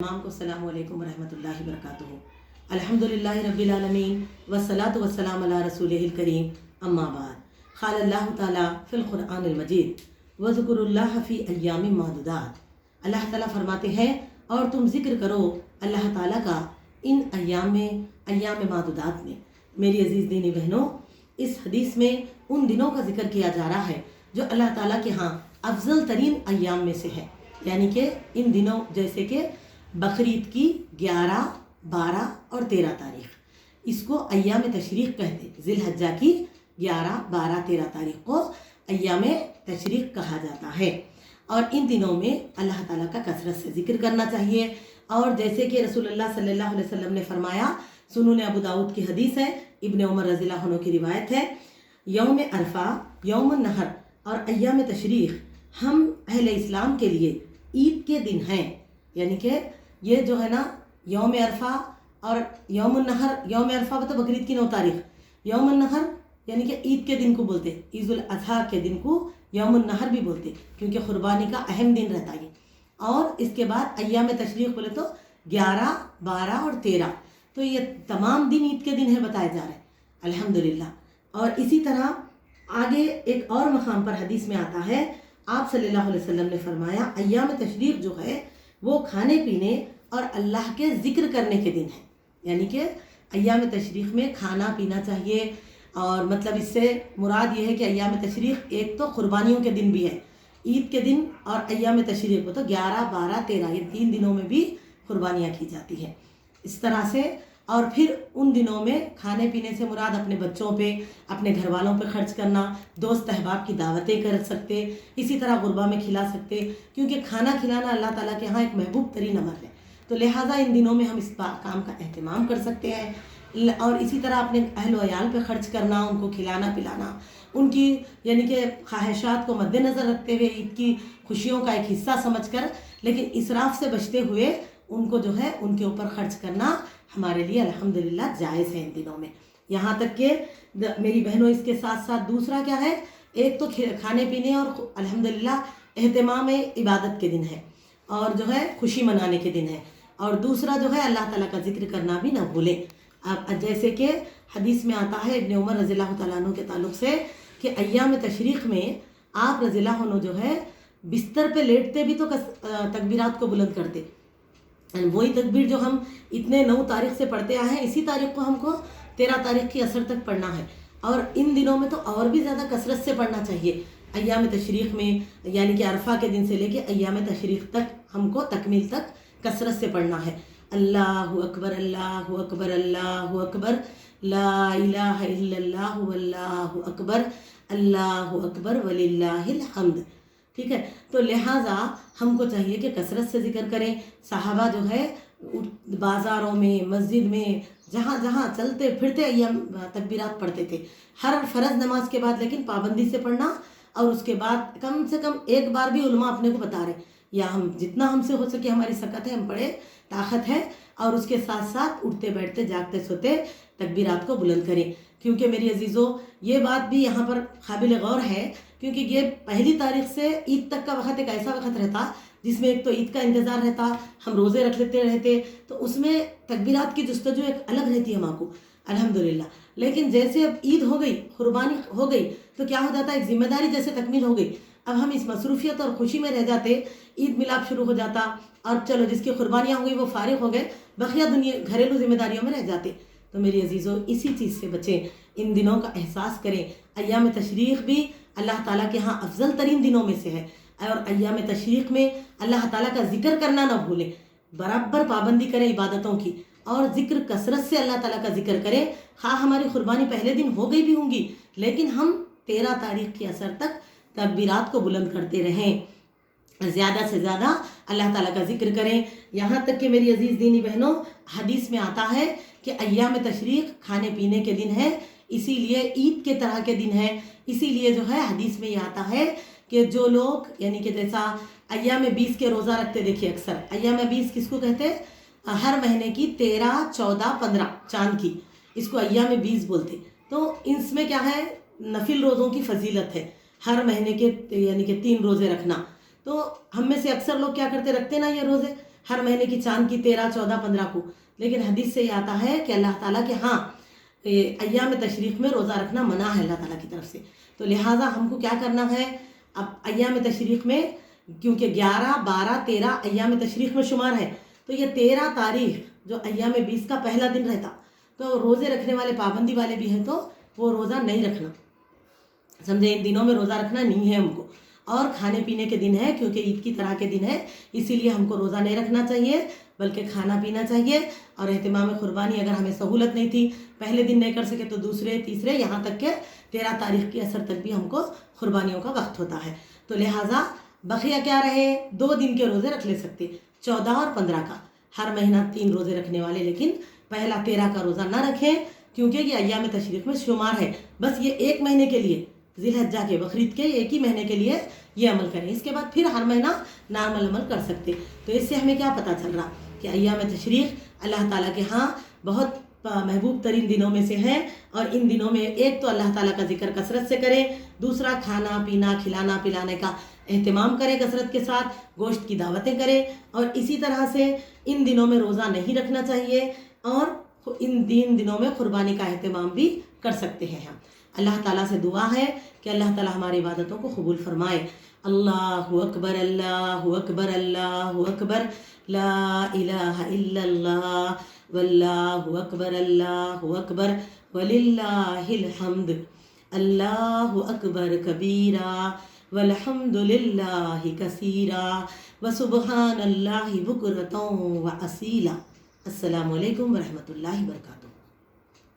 تمام کو السلام علیکم ورحمۃ اللہ وبرکاتہ۔ الحمدللہ رب العالمین والصلاة والسلام علی رسولہ الکریم، اما بعد۔ قال اللہ تعالیٰ فی القرآن المجید وَاذْكُرُوا اللَّهَ فِي أَيَّامٍ مَّعْدُودَاتٍ۔ اللہ تعالیٰ فرماتے ہیں اور تم ذکر کرو اللہ تعالیٰ کا ان ایام معدودات میں۔ میری عزیز دینی بہنوں، اس حدیث میں ان دنوں کا ذکر کیا جا رہا ہے جو اللہ تعالیٰ کے ہاں افضل ترین ایام میں سے ہے، یعنی کہ ان دنوں جیسے کہ بقرعید کی 11، 12 اور 13 تاریخ، اس کو ایام تشریق کہتے ہیں۔ ذی الحجہ کی 11، 12، 13 تاریخ کو ایام تشریق کہا جاتا ہے، اور ان دنوں میں اللہ تعالیٰ کا کثرت سے ذکر کرنا چاہیے۔ اور جیسے کہ رسول اللہ صلی اللہ علیہ وسلم نے فرمایا، سنن ابو داؤد کی حدیث ہے، ابن عمر رضی اللہ عنہ کی روایت ہے، یوم عرفہ، یوم النحر اور ایام تشریق ہم اہل اسلام کے لیے عید کے دن ہیں۔ یعنی کہ یہ جو ہے نا یوم عرفہ اور یوم النحر، یوم عرفہ تو بقرعید کی 9 تاریخ، یوم النحر یعنی کہ عید کے دن کو بولتے، عید الاضحیٰ کے دن کو یوم النحر بھی بولتے، کیونکہ قربانی کا اہم دن رہتا ہے۔ اور اس کے بعد ایام تشریق بولے تو 11، 12 اور 13، تو یہ تمام دن عید کے دن ہے بتائے جا رہے ہیں، الحمدللہ۔ اور اسی طرح آگے ایک اور مقام پر حدیث میں آتا ہے، آپ صلی اللہ علیہ وسلم نے فرمایا ایام تشریق جو ہے وہ کھانے پینے اور اللہ کے ذکر کرنے کے دن ہے۔ یعنی کہ ایام تشریق میں کھانا پینا چاہیے، اور مطلب اس سے مراد یہ ہے کہ ایام تشریق ایک تو قربانیوں کے دن بھی ہے، عید کے دن اور ایام تشریق کو تو 11، 12، 13 یہ 3 دنوں میں بھی قربانیاں کی جاتی ہیں اس طرح سے۔ اور پھر ان دنوں میں کھانے پینے سے مراد اپنے بچوں پہ، اپنے گھر والوں پہ خرچ کرنا، دوست احباب کی دعوتیں کر سکتے، اسی طرح غربا میں کھلا سکتے، کیونکہ کھانا کھلانا اللہ تعالیٰ کے ہاں ایک محبوب ترین عمل ہے، تو لہٰذا ان دنوں میں ہم اس کام کا اہتمام کر سکتے ہیں۔ اور اسی طرح اپنے اہل و عیال پہ خرچ کرنا، ان کو کھلانا پلانا، ان کی یعنی کہ خواہشات کو مد نظر رکھتے ہوئے عید کی خوشیوں کا ایک حصہ سمجھ کر، لیکن اسراف سے بچتے ہوئے ان کو جو ہے ان کے اوپر خرچ کرنا ہمارے لیے الحمدللہ جائز ہے ان دنوں میں۔ یہاں تک کہ میری بہنوں اس کے ساتھ ساتھ دوسرا کیا ہے، ایک تو کھانے پینے اور الحمدللہ اہتمام عبادت کے دن ہے، اور جو ہے خوشی منانے کے دن ہے، اور دوسرا جو ہے اللہ تعالیٰ کا ذکر کرنا بھی نہ بھولیں۔ اب جیسے کہ حدیث میں آتا ہے ابن عمر رضی اللہ تعالیٰ عنہ کے تعلق سے کہ ایام تشریق میں آپ رضی اللہ عنہ جو ہے بستر پہ لیٹتے بھی تو تکبیرات کو بلند کرتے، وہی تکبیر جو ہم اتنے 9 تاریخ سے پڑھتے آئے ہیں، اسی تاریخ کو ہم کو 13 تاریخ کی عصر تک پڑھنا ہے، اور ان دنوں میں تو اور بھی زیادہ کثرت سے پڑھنا چاہیے ایام تشریق میں، یعنی کہ عرفہ کے دن سے لے کے ایام تشریق تک ہم کو تکمیل تک کثرت سے پڑھنا ہے۔ اللہ اکبر، اللہ اکبر، اللہ اکبر، لا الہ الا اللہ واللہ اکبر، اللہ اکبر وللہ الحمد۔ ٹھیک ہے، تو لہٰذا ہم کو چاہیے کہ کثرت سے ذکر کریں۔ صحابہ جو ہے بازاروں میں، مسجد میں، جہاں جہاں چلتے پھرتے ایام تکبیرات پڑھتے تھے، ہر فرض نماز کے بعد، لیکن پابندی سے پڑھنا، اور اس کے بعد کم سے کم ایک بار بھی علماء اپنے کو بتا رہے، یا ہم جتنا ہم سے ہو سکے ہماری سکت ہے ہم پڑھے، طاقت ہے، اور اس کے ساتھ ساتھ اٹھتے بیٹھتے جاگتے سوتے تکبیرات کو بلند کریں۔ کیونکہ میری عزیزوں یہ بات بھی یہاں پر قابل غور ہے، کیونکہ یہ پہلی تاریخ سے عید تک کا وقت ایک ایسا وقت رہتا جس میں ایک تو عید کا انتظار رہتا، ہم روزے رکھ لیتے رہتے، تو اس میں تکبیرات کی جستجو ایک الگ رہتی ہے ماں کو، الحمدللہ۔ لیکن جیسے اب عید ہو گئی، قربانی ہو گئی، تو کیا ہو جاتا ہے، ایک ذمہ داری جیسے تکمیل ہو گئی، اب ہم اس مصروفیت اور خوشی میں رہ جاتے، عید ملاد شروع ہو جاتا، اور چلو جس کی قربانیاں ہو گئی وہ فارغ ہو گئے، بقیہ دنیا گھریلو ذمہ داریوں میں رہ جاتے۔ تو میری عزیزوں اسی چیز سے بچیں، ان دنوں کا احساس کریں۔ ایام تشریق بھی اللہ تعالیٰ کے ہاں افضل ترین دنوں میں سے ہے، اور ایام تشریق میں اللہ تعالیٰ کا ذکر کرنا نہ بھولیں، برابر پابندی کریں عبادتوں کی، اور ذکر کثرت سے اللہ تعالیٰ کا ذکر کریں۔ ہاں ہماری قربانی پہلے دن ہو گئی بھی ہوں گی، لیکن ہم 13 تاریخ کی عصر تک تکبیرات کو بلند کرتے رہیں، زیادہ سے زیادہ اللہ تعالیٰ کا ذکر کریں۔ یہاں تک کہ میری عزیز دینی بہنوں حدیث میں آتا ہے کہ ایام تشریق کھانے پینے کے دن ہے، اسی لیے عید کے طرح کے دن ہے، اسی لیے جو ہے حدیث میں یہ آتا ہے کہ جو لوگ یعنی کہ جیسا ایام 20 کے روزہ رکھتے، دیکھیے اکثر ایام 20 کس کو کہتے ہیں، ہر مہینے کی 13، 14، 15 چاند کی، اس کو ایام 20 بولتے، تو اس میں کیا ہے، نفل روزوں کی فضیلت ہے، ہر مہینے کے یعنی کہ 3 روزے رکھنا۔ تو ہم میں سے اکثر لوگ کیا کرتے، رکھتے نا یہ روزے، ہر مہینے کی چاند کی 13, 14, 15 کو، لیکن حدیث سے یہ آتا ہے کہ اللہ تعالیٰ کے ہاں ایام تشریق میں روزہ رکھنا منع ہے اللہ تعالیٰ کی طرف سے. تو لہٰذا ہم کو کیا کرنا ہے اب ایام تشریق میں، کیونکہ 11, 12, 13 ایام تشریق میں شمار ہے، تو یہ 13 تاریخ جو ایام 20 کا پہلا دن رہتا، تو روزے رکھنے والے پابندی والے بھی ہیں تو وہ روزہ نہیں رکھنا، سمجھے، ان دنوں میں روزہ رکھنا نہیں ہے ہم کو. اور کھانے پینے کے دن ہے، کیونکہ عید کی طرح کے دن ہے، اسی لیے ہم کو روزہ نہیں رکھنا چاہیے بلکہ کھانا پینا چاہیے. اور اہتمام قربانی اگر ہمیں سہولت نہیں تھی، پہلے دن نہیں کر سکے تو دوسرے تیسرے یہاں تک کہ 13 تاریخ کی عصر تک بھی ہم کو قربانیوں کا وقت ہوتا ہے. تو لہٰذا بقیہ کیا رہے، 2 دن کے روزے رکھ لے سکتے، 14 اور 15 کا. ہر مہینہ 3 روزے رکھنے والے لیکن پہلا 13 کا روزہ نہ رکھیں، کیونکہ یہ ایام تشریق میں شمار ہے. بس یہ 1 مہینے کے لیے، ذی الحجہ کے، بقرعید کے 1 ہی مہینے کے لیے یہ عمل کریں. اس کے بعد پھر ہر مہینہ نارمل عمل کر سکتے. تو اس سے ہمیں کیا پتہ چل رہا کہ ایام تشریق اللہ تعالیٰ کے ہاں بہت محبوب ترین دنوں میں سے ہیں. اور ان دنوں میں ایک تو اللہ تعالیٰ کا ذکر کثرت سے کریں، دوسرا کھانا پینا کھلانا پلانے کا اہتمام کریں کثرت کے ساتھ، گوشت کی دعوتیں کریں. اور اسی طرح سے ان دنوں میں روزہ نہیں رکھنا چاہیے، اور ان دنوں میں قربانی کا اہتمام بھی کر سکتے ہیں ہم. اللہ تعالیٰ سے دعا ہے کہ اللہ تعالیٰ ہماری عبادتوں کو قبول فرمائے. اللہ اکبر اللہ اکبر اللہ اکبر، لا الہ الا اللہ واللہ اکبر اللہ اکبر وللہ الحمد، اللہ اکبر کبیرا والحمد للہ کثیرا وسبحان اللہ بکرۃ و اصیلا. السلام علیکم ورحمۃ اللہ وبرکاتہ.